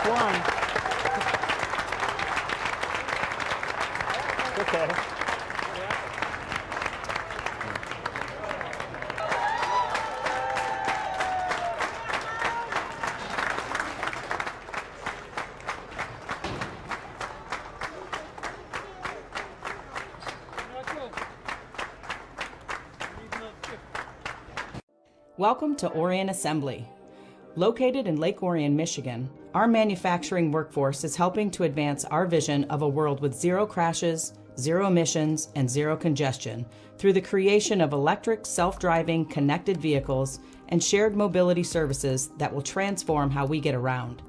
one. Okay. Welcome to Orion Assembly. Located in Lake Orion, Michigan, our manufacturing workforce is helping to advance our vision of a world with zero crashes, zero emissions, and zero congestion through the creation of electric, self-driving, connected vehicles and shared mobility services that will transform how we get around.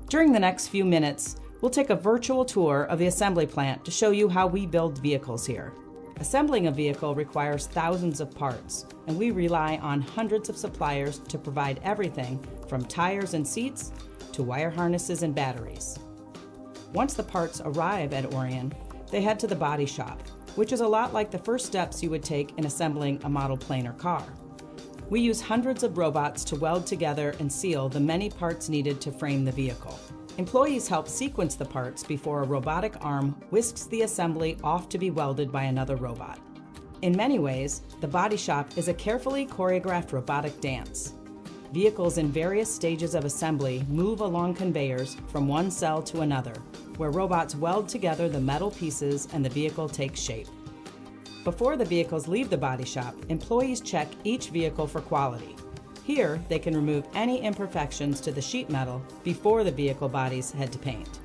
During the next few minutes, we'll take a virtual tour of the assembly plant to show you how we build vehicles here. Assembling a vehicle requires thousands of parts, and we rely on hundreds of suppliers to provide everything from tires and seats to wire harnesses and batteries. Once the parts arrive at Orion, they head to the body shop, which is a lot like the first steps you would take in assembling a model plane or car. We use hundreds of robots to weld together and seal the many parts needed to frame the vehicle. Employees help sequence the parts before a robotic arm whisks the assembly off to be welded by another robot. In many ways, the body shop is a carefully choreographed robotic dance. Vehicles in various stages of assembly move along conveyors from one cell to another, where robots weld together the metal pieces and the vehicle takes shape. Before the vehicles leave the body shop, employees check each vehicle for quality. Here, they can remove any imperfections to the sheet metal before the vehicle bodies head to paint.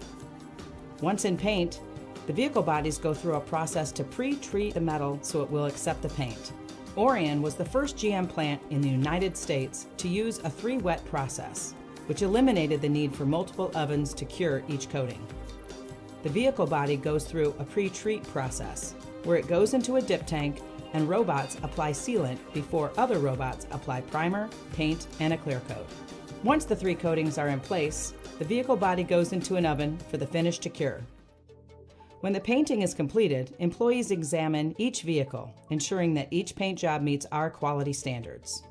Once in paint, the vehicle bodies go through a process to pre-treat the metal so it will accept the paint. Orion was the first GM plant in the United States to use a 3-wet process, which eliminated the need for multiple ovens to cure each coating. The vehicle body goes through a pre-treat process, where it goes into a dip tank and robots apply sealant before other robots apply primer, paint, and a clear coat. Once the 3 coatings are in place, the vehicle body goes into an oven for the finish to cure. When the painting is completed, employees examine each vehicle, ensuring that each paint job meets our quality standards.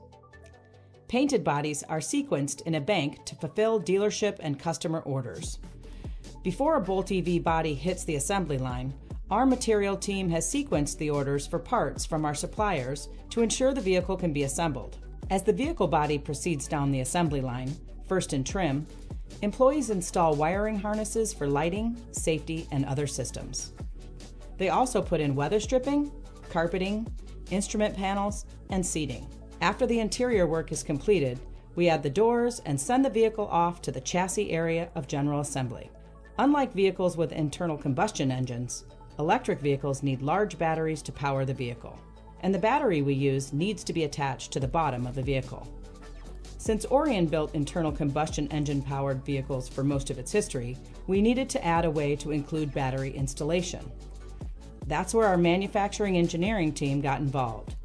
Painted bodies are sequenced in a bank to fulfill dealership and customer orders. Before a Bolt EV body hits the assembly line, our material team has sequenced the orders for parts from our suppliers to ensure the vehicle can be assembled. As the vehicle body proceeds down the assembly line, first in trim, employees install wiring harnesses for lighting, safety, and other systems. They also put in weather stripping, carpeting, instrument panels, and seating. After the interior work is completed, we add the doors and send the vehicle off to the chassis area of general assembly. Unlike vehicles with internal combustion engines, electric vehicles need large batteries to power the vehicle, and the battery we use needs to be attached to the bottom of the vehicle. Since Orion built internal combustion engine-powered vehicles for most of its history, we needed to add a way to include battery installation. That's where our manufacturing engineering team got involved.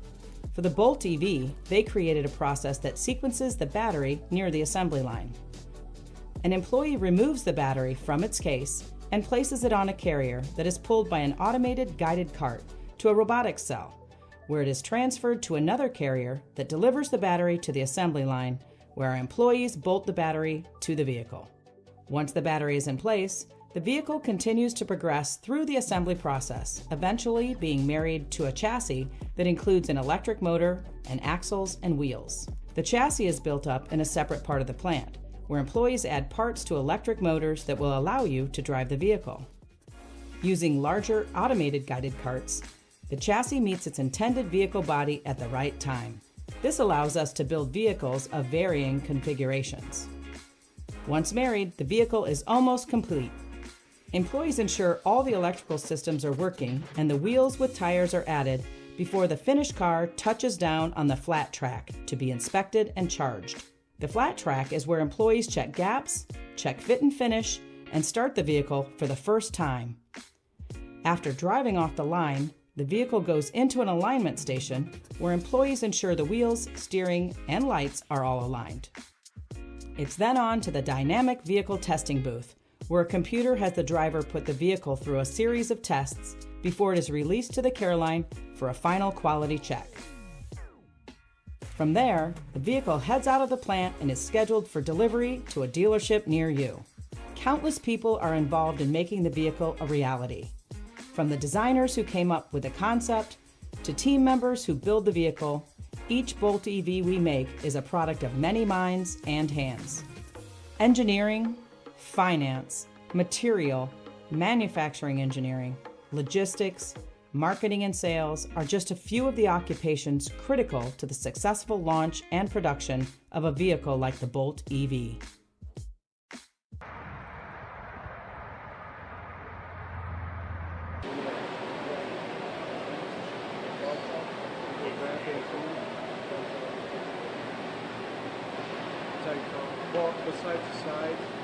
For the Bolt EV, they created a process that sequences the battery near the assembly line. An employee removes the battery from its case and places it on a carrier that is pulled by an automated guided cart to a robotics cell, where it is transferred to another carrier that delivers the battery to the assembly line, where our employees bolt the battery to the vehicle. Once the battery is in place, the vehicle continues to progress through the assembly process, eventually being married to a chassis that includes an electric motor and axles and wheels. The chassis is built up in a separate part of the plant, where employees add parts to electric motors that will allow you to drive the vehicle. Using larger automated guided carts, the chassis meets its intended vehicle body at the right time. This allows us to build vehicles of varying configurations. Once married, the vehicle is almost complete. Employees ensure all the electrical systems are working and the wheels with tires are added before the finished car touches down on the flat track to be inspected and charged. The flat track is where employees check gaps, check fit and finish, and start the vehicle for the first time. After driving off the line, the vehicle goes into an alignment station where employees ensure the wheels, steering, and lights are all aligned. It's then on to the dynamic vehicle testing booth, where a computer has the driver put the vehicle through a series of tests before it is released to the care line for a final quality check. From there, the vehicle heads out of the plant and is scheduled for delivery to a dealership near you. Countless people are involved in making the vehicle a reality. From the designers who came up with the concept to team members who build the vehicle, each Bolt EV we make is a product of many minds and hands. Engineering, finance, material, manufacturing engineering, logistics, marketing and sales are just a few of the occupations critical to the successful launch and production of a vehicle like the Bolt EV. Walk side to side.